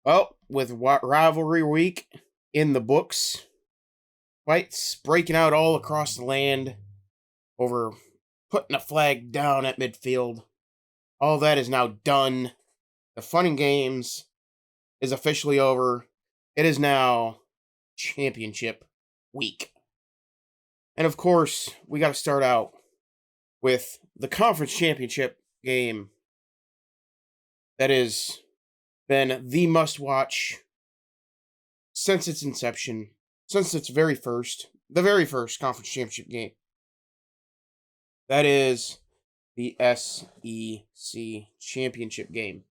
Well, with Rivalry Week in the books, fights breaking out all across the land over putting a flag down at midfield. All that is now done. The fun and games is officially over. It is now championship week. And of course, we got to start out with the conference championship game that has been the must watch since its inception, since its the very first conference championship game. That is the SEC championship game.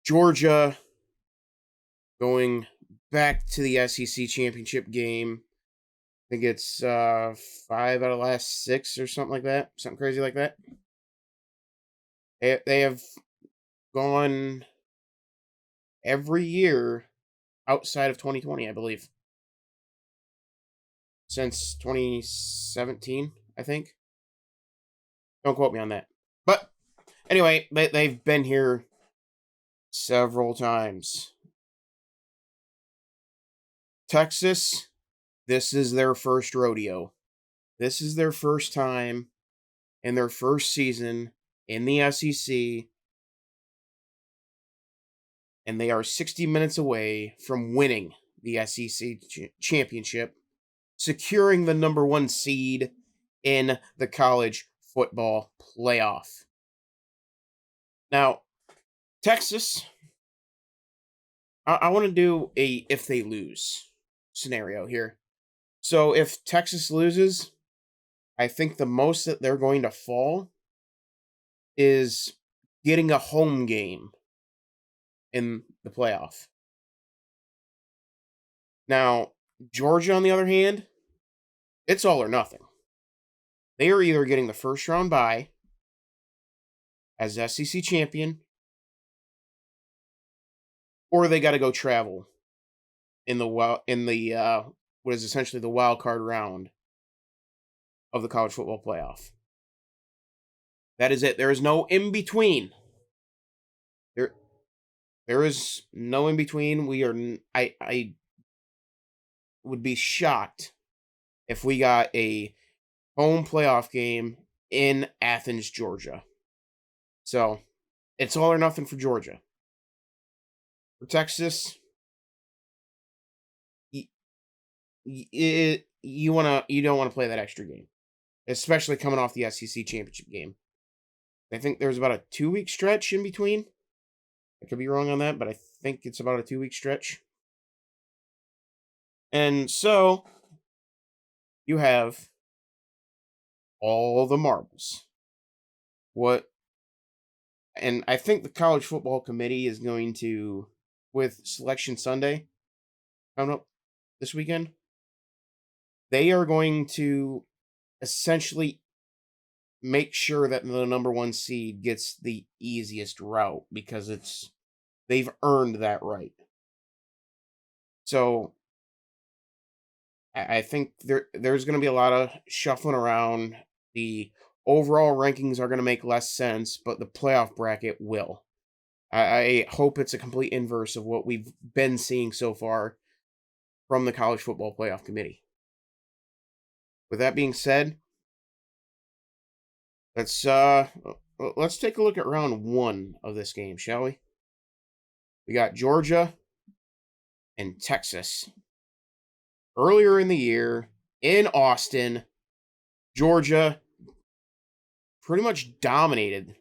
Georgia going back to the SEC championship game. I think it's 5 out of the last 6 or something like that. Something crazy like that. They have gone every year outside of 2020, I believe. Since 2017, I think. Don't quote me on that. But anyway, they've been here several times. Texas, this is their first rodeo. This is their first time in their first season in the SEC. And they are 60 minutes away from winning the SEC championship, securing the number 1 seed in the college football playoff. Now, Texas, I want to do a if they lose scenario here. So if Texas loses, I think the most that they're going to fall is getting a home game in the playoff. Now, Georgia, on the other hand, it's all or nothing. They are either getting the first round bye as SEC champion, or they got to go travel in the what is essentially the wild card round of the college football playoff. That is it. There is no in between. There is no in between. I would be shocked if we got a home playoff game in Athens, Georgia. So, it's all or nothing for Georgia. For Texas, you don't want to play that extra game, especially coming off the SEC championship game. I think there's about a 2-week stretch in between. I could be wrong on that, but I think it's about a 2-week stretch. And so, you have all the marbles. And I think the college football committee is going to, with Selection Sunday coming up this weekend, they are going to essentially make sure that the number 1 seed gets the easiest route because they've earned that right. So I think there's going to be a lot of shuffling around. The overall rankings are going to make less sense, but the playoff bracket will. I hope it's a complete inverse of what we've been seeing so far from the College Football Playoff Committee. With that being said, let's take a look at round 1 of this game, shall we? We got Georgia and Texas. Earlier in the year, in Austin, Georgia pretty much dominated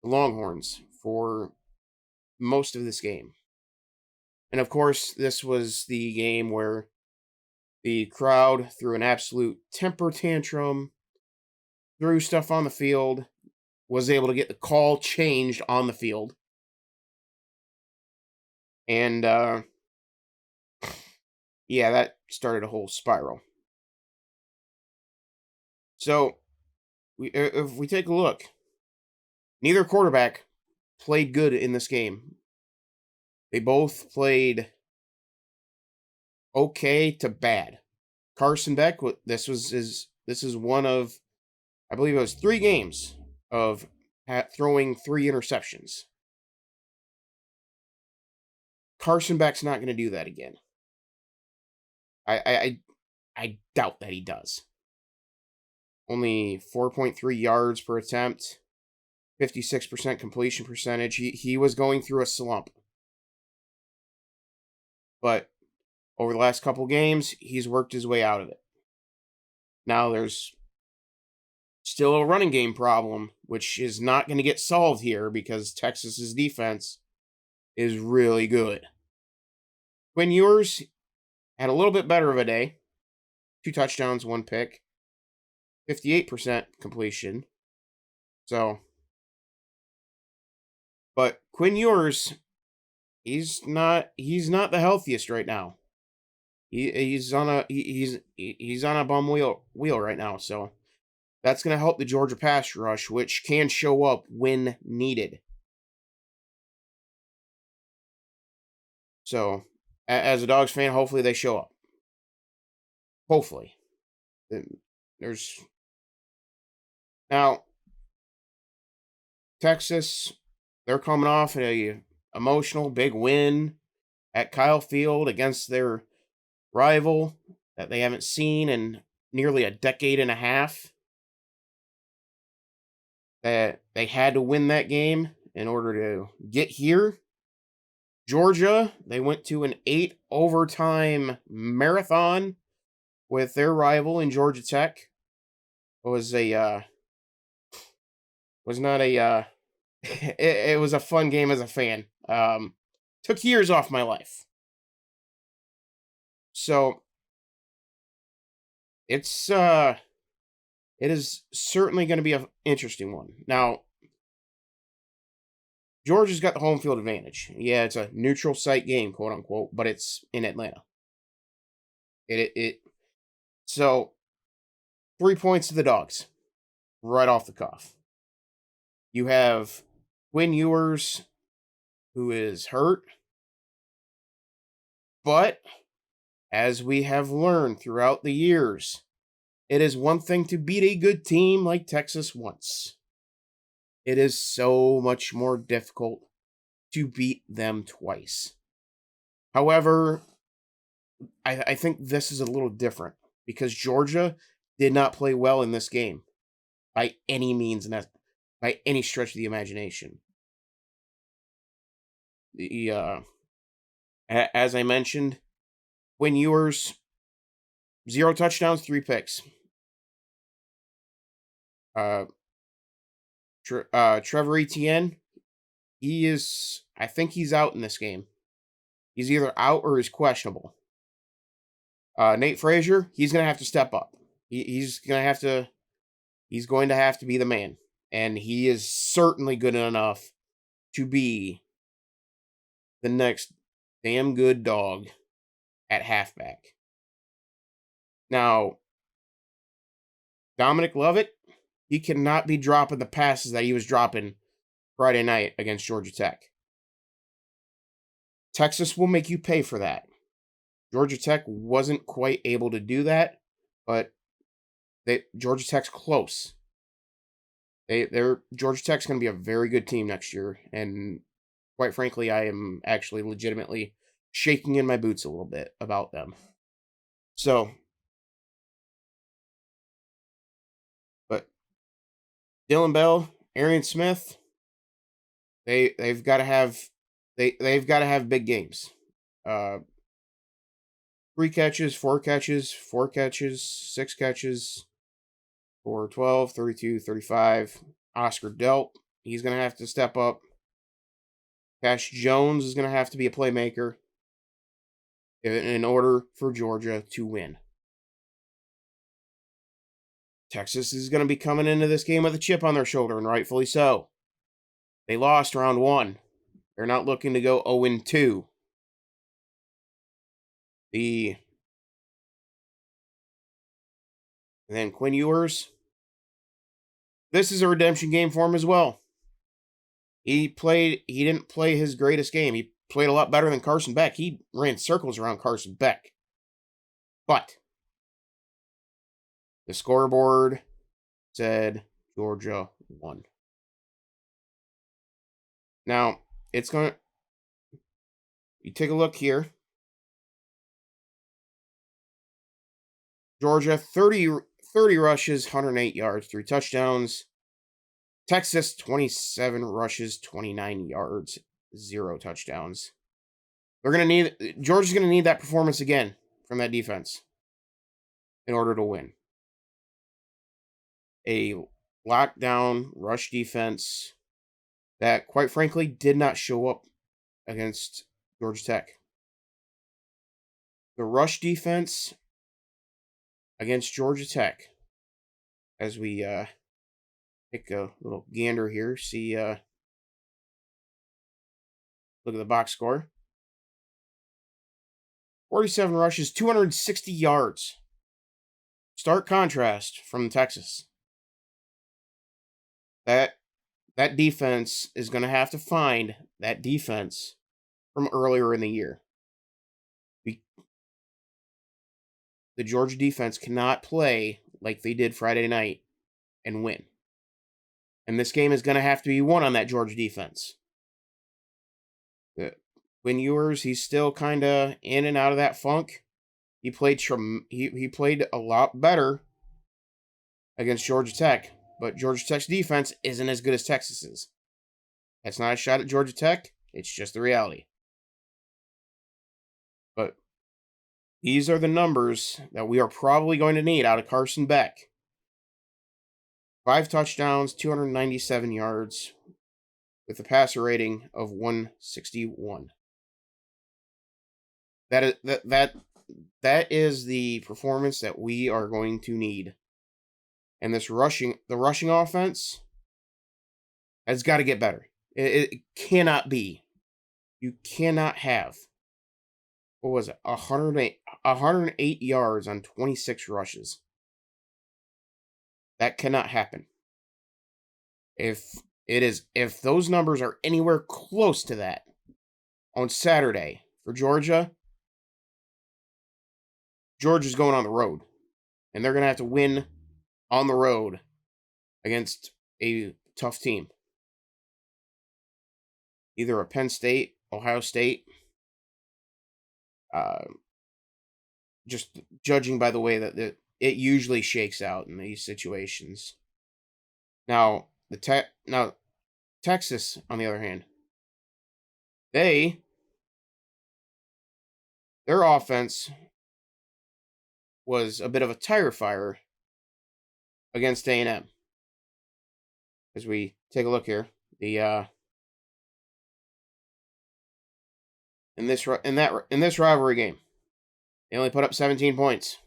the Longhorns for most of this game. And of course, this was the game where the crowd threw an absolute temper tantrum, threw stuff on the field, was able to get the call changed on the field. And, yeah, that started a whole spiral. So, if we take a look, neither quarterback played good in this game. They both played okay to bad. Carson Beck, this is one of, I believe it was 3 games of throwing 3 interceptions. Carson Beck's not going to do that again. I doubt that he does. Only 4.3 yards per attempt, 56% completion percentage. He was going through a slump. But over the last couple games, he's worked his way out of it. Now there's still a running game problem, which is not going to get solved here because Texas's defense is really good. Quinn Ewers had a little bit better of a day. 2 touchdowns, 1 pick. 58% completion. So, but Quinn Ewers, he's not the healthiest right now. He's on a bum wheel right now. So that's going to help the Georgia pass rush, which can show up when needed. So, as a Dogs fan, hopefully they show up. Hopefully. There's now Texas, they're coming off a emotional big win at Kyle Field against their rival that they haven't seen in nearly a decade and a half. That they had to win that game in order to get here. Georgia, they went to an 8 overtime marathon with their rival in Georgia Tech. It was it was a fun game as a fan. Took years off my life. So it is certainly going to be an interesting one. Now, Georgia's got the home field advantage. Yeah, it's a neutral site game, quote unquote, but it's in Atlanta. So 3 points to the Dogs, right off the cuff. You have Quinn Ewers, who is hurt, but as we have learned throughout the years, it is one thing to beat a good team like Texas once. It is so much more difficult to beat them twice. However, I think this is a little different because Georgia did not play well in this game by any means, and by any stretch of the imagination. As I mentioned, Quinn Ewers, 0 touchdowns, 3 picks. Trevor Etienne, I think he's out in this game. He's either out or is questionable. Nate Frazier, he's going to have to step up. He's going to have to be the man. And he is certainly good enough to be the next damn good dog at halfback. Now, Dominic Lovett, he cannot be dropping the passes that he was dropping Friday night against Georgia Tech. Texas will make you pay for that. Georgia Tech wasn't quite able to do that, but Georgia Tech's close. Georgia Tech's going to be a very good team next year, and quite frankly, I am actually legitimately shaking in my boots a little bit about them. So, but Dylan Bell, Arian Smith, they've got to have big games. 3 catches, 4 catches, 4 catches, 6 catches, 4, 12, 32, 35. Oscar Delp, he's going to have to step up. Cash Jones is going to have to be a playmaker in order for Georgia to win. Texas is going to be coming into this game with a chip on their shoulder, and rightfully so. They lost round 1. They're not looking to go 0-2. And then Quinn Ewers, this is a redemption game for him as well. He didn't play his greatest game. He played a lot better than Carson Beck. He ran circles around Carson Beck. But the scoreboard said Georgia won. Now, You take a look here. Georgia, 30 rushes, 108 yards, 3 touchdowns. Texas, 27 rushes, 29 yards, 0 touchdowns. Georgia's going to need that performance again from that defense in order to win. A lockdown rush defense that, quite frankly, did not show up against Georgia Tech. The rush defense against Georgia Tech, as we take a little gander here, see, look at the box score. 47 rushes, 260 yards. Stark contrast from Texas. That defense is going to have to find that defense from earlier in the year. The Georgia defense cannot play like they did Friday night and win. And this game is going to have to be won on that Georgia defense. Quinn Ewers, he's still kind of in and out of that funk. He played a lot better against Georgia Tech, but Georgia Tech's defense isn't as good as Texas's. That's not a shot at Georgia Tech. It's just the reality. But these are the numbers that we are probably going to need out of Carson Beck. 5 touchdowns, 297 yards, with a passer rating of 161. That is the performance that we are going to need. And the rushing offense has got to get better. It cannot be. You cannot have, what was it, 108 yards on 26 rushes. That cannot happen. If those numbers are anywhere close to that on Saturday for Georgia's going on the road. And they're going to have to win on the road against a tough team. Either a Penn State, Ohio State. Just judging by the way that it usually shakes out in these situations. Now, Texas, on the other hand, their offense was a bit of a tire fire against A&M. As we take a look here, in this rivalry game, they only put up 17 points.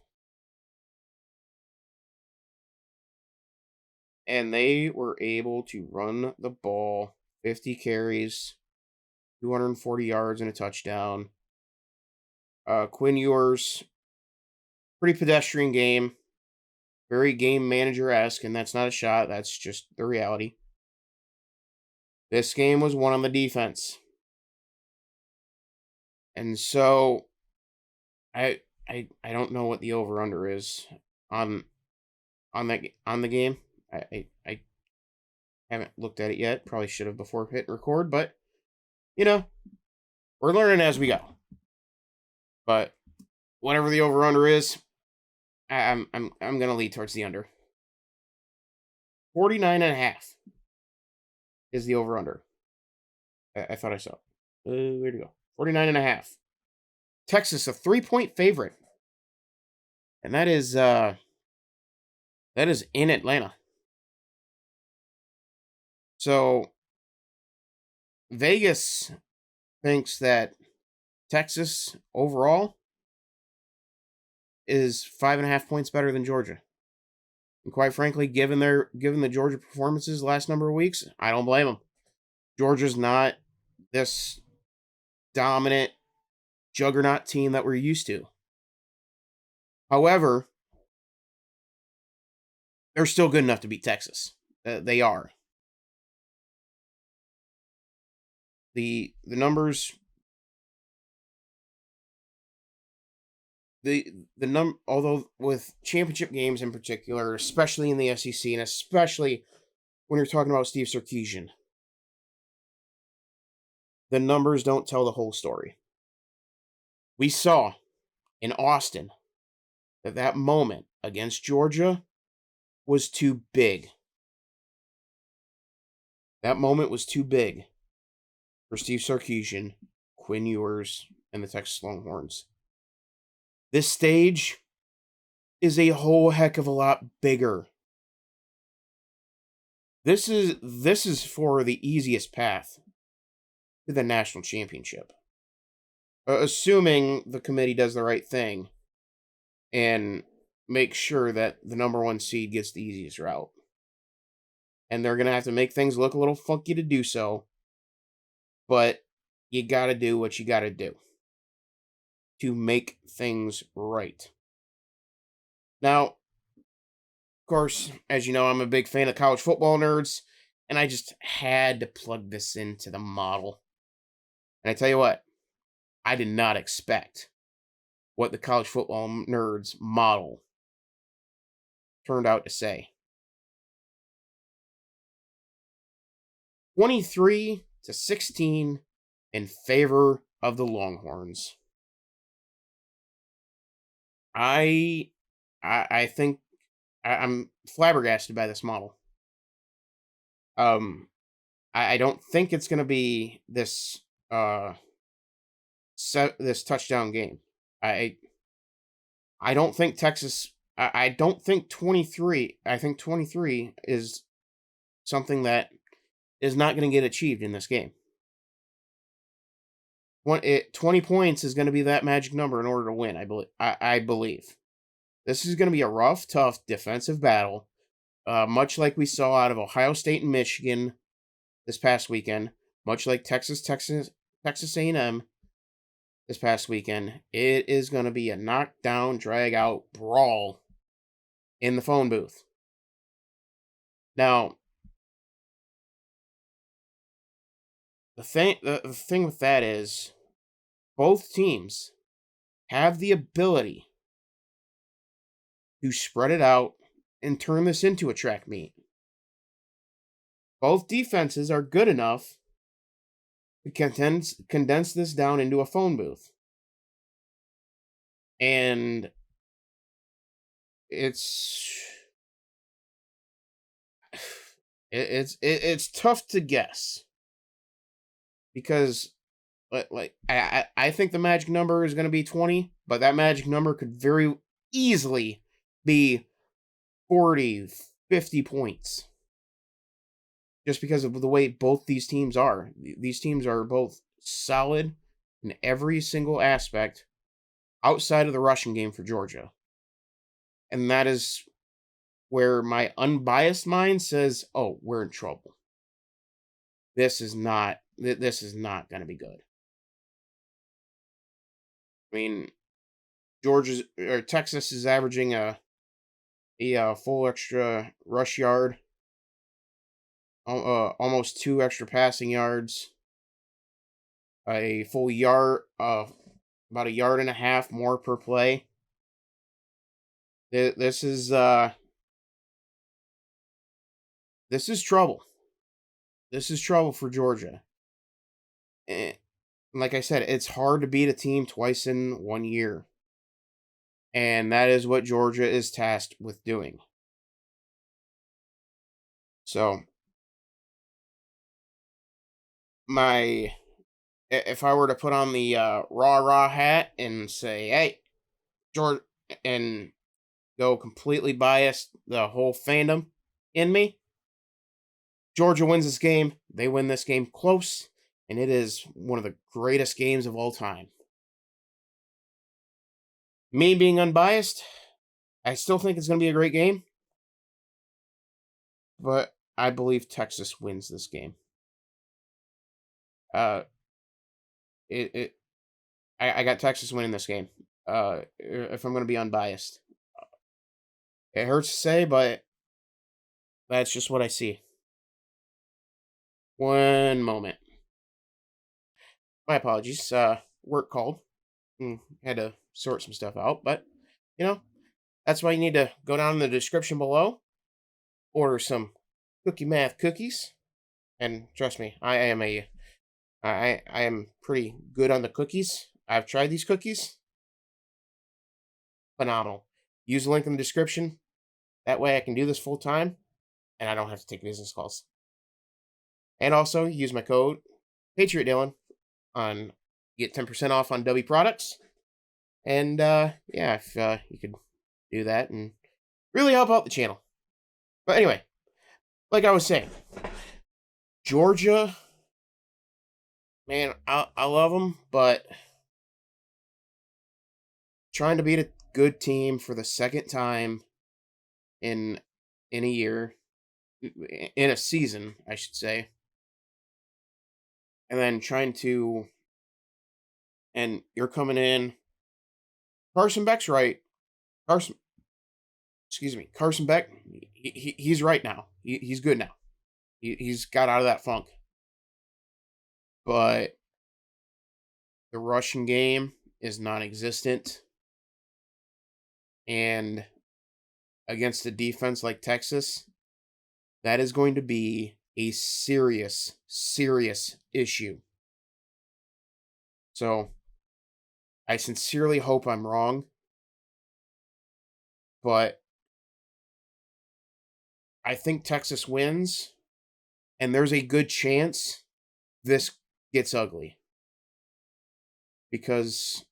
And they were able to run the ball 50 carries, 240 yards, and a touchdown. Quinn Ewers, pretty pedestrian game. Very game manager-esque, and that's not a shot. That's just the reality. This game was won on the defense. And so, I don't know what the over-under is on the game. I haven't looked at it yet. Probably should have before hitting record, but we're learning as we go. But whatever the over/under is, I'm gonna lead towards the under. 49.5 is the over/under. I thought I saw. Where'd it go? 49.5. Texas, a 3-point favorite, and that is in Atlanta. So Vegas thinks that Texas overall is 5.5 points better than Georgia. And quite frankly, given the Georgia performances the last number of weeks, I don't blame them. Georgia's not this dominant juggernaut team that we're used to. However, they're still good enough to beat Texas. They are. The numbers, although with championship games in particular, especially in the SEC, and especially when you're talking about Steve Sarkisian, the numbers don't tell the whole story. We saw in Austin that moment against Georgia was too big. That moment was too big for Steve Sarkisian, Quinn Ewers, and the Texas Longhorns. This stage is a whole heck of a lot bigger. This is for the easiest path to the national championship. Assuming the committee does the right thing and make sure that the number one seed gets the easiest route. And they're going to have to make things look a little funky to do so. But you got to do what you got to do to make things right. Now, of course, as you know, I'm a big fan of college football nerds, and I just had to plug this into the model. And I tell you what, I did not expect what the college football nerds model turned out to say. 23-16 in favor of the Longhorns. I think I'm flabbergasted by this model. I don't think it's going to be this this touchdown game. I don't think Texas. I don't think 23. I think 23 is something that is not going to get achieved in this game. 20 points is going to be that magic number in order to win. I believe. This is going to be a rough, tough defensive battle, much like we saw out of Ohio State and Michigan this past weekend, much like Texas A&M this past weekend. It is going to be a knockdown, drag-out brawl in the phone booth. Now, the thing with that is, both teams have the ability to spread it out and turn this into a track meet. Both defenses are good enough to condense this down into a phone booth. And it's tough to guess. Because I think the magic number is going to be 20, but that magic number could very easily be 40, 50 points. Just because of the way both these teams are. These teams are both solid in every single aspect outside of the rushing game for Georgia. And that is where my unbiased mind says, oh, we're in trouble. This is not going to be good. I mean, Texas is averaging a full extra rush yard, almost 2 extra passing yards, a full yard, about a yard and a half more per play. This is trouble. This is trouble for Georgia. And like I said, it's hard to beat a team twice in 1 year. And that is what Georgia is tasked with doing. So, if I were to put on the rah-rah hat and say, hey, Georgia, and go completely biased, the whole fandom in me, Georgia wins this game. They win this game close, and it is one of the greatest games of all time. Me being unbiased, I still think it's going to be a great game, but I believe Texas wins this game. I got Texas winning this game. If I'm going to be unbiased, it hurts to say, but that's just what I see. One moment. My apologies. Work called. Had to sort some stuff out, but that's why you need to go down in the description below, order some Cookie Math cookies, and trust me, I am pretty good on the cookies. I've tried these cookies. Phenomenal. Use the link in the description. That way I can do this full time and I don't have to take business calls. And also use my code Patriot Dylan on get 10% off on W products. And yeah, if you could do that and really help out the channel. But anyway, like I was saying, Georgia, man, I love them, but trying to beat a good team for the second time in a year, in a season, I should say, and then trying to, and you're coming in. Carson Beck's right. Carson Beck, he's right now. He's good now. He's got out of that funk. But the rushing game is non-existent. And against a defense like Texas, that is going to be a serious, serious issue. So I sincerely hope I'm wrong. But I think Texas wins, and there's a good chance this gets ugly. Because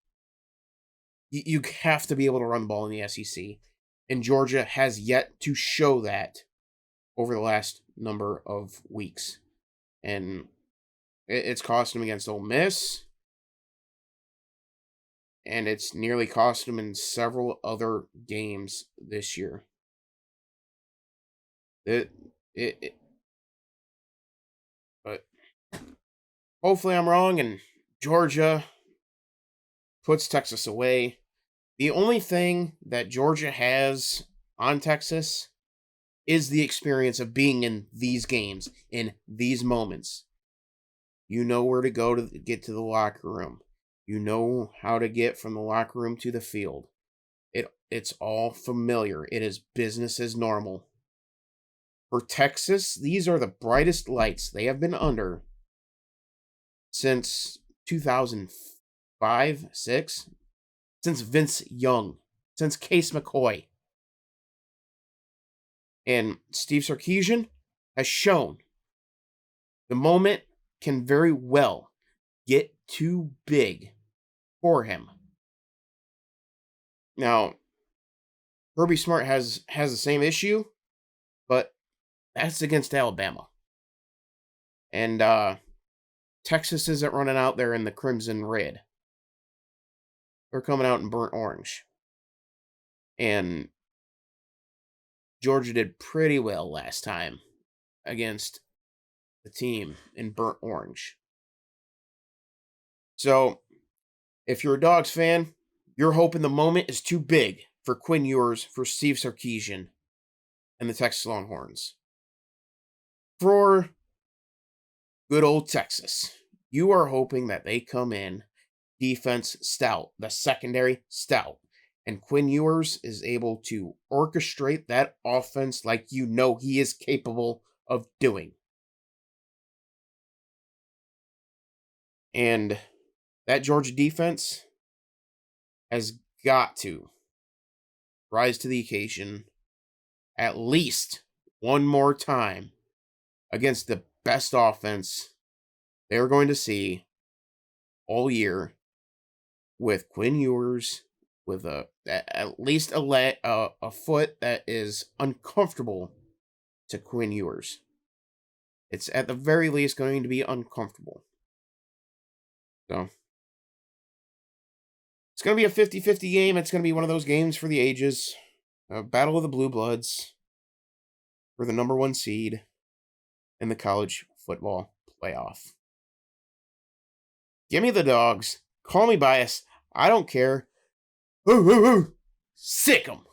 you have to be able to run the ball in the SEC. And Georgia has yet to show that over the last number of weeks. And it's cost them against Ole Miss. And it's nearly cost them in several other games this year. But hopefully I'm wrong and Georgia puts Texas away. The only thing that Georgia has on Texas is the experience of being in these games, in these moments. You know where to go to get to the locker room. You know how to get from the locker room to the field. It's all familiar. It is business as normal. For Texas, these are the brightest lights they have been under since 2005, 6, since Vince Young, since Case McCoy. And Steve Sarkisian has shown the moment can very well get too big for him. Now, Kirby Smart has the same issue, but that's against Alabama. And Texas isn't running out there in the crimson red. They're coming out in burnt orange. And Georgia did pretty well last time against the team in burnt orange. So, if you're a Dogs fan, you're hoping the moment is too big for Quinn Ewers, for Steve Sarkisian, and the Texas Longhorns. For good old Texas, you are hoping that they come in defense stout, the secondary stout, and Quinn Ewers is able to orchestrate that offense like you know he is capable of doing. And that Georgia defense has got to rise to the occasion at least one more time against the best offense they're going to see all year, with Quinn Ewers with at least a foot that is uncomfortable to Quinn Ewers. It's at the very least going to be uncomfortable. So it's going to be a 50-50 game. It's going to be one of those games for the ages. A battle of the Blue Bloods for the number 1 seed in the college football playoff. Give me the Dogs. Call me biased. I don't care. Sick 'em.